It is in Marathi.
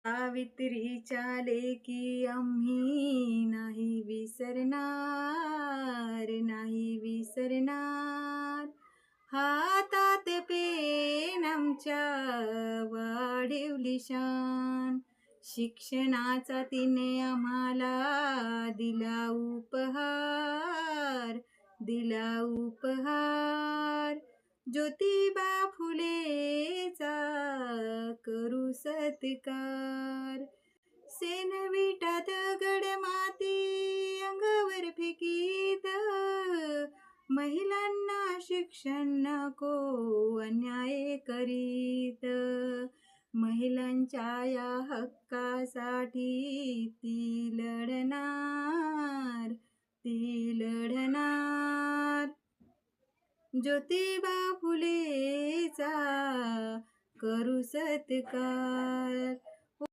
सावित्रीच्या लेकी आम्ही नाही विसरणार, नाही विसरणार. हातात पेन आमच्या वाढवली शान. शिक्षणाचा तिने आम्हाला दिला उपहार, दिला उपहार. ज्योतिबा फुलेचा करू सत्कार. सेनविटा दगड माती अंगावर फेकीत, महिलांना शिक्षण नको अन्याय करीत. महिलांच्या या हक्कासाठी ती लढणार, ती लढणार. ज्योतिबा फुलेचा करू सत्कार.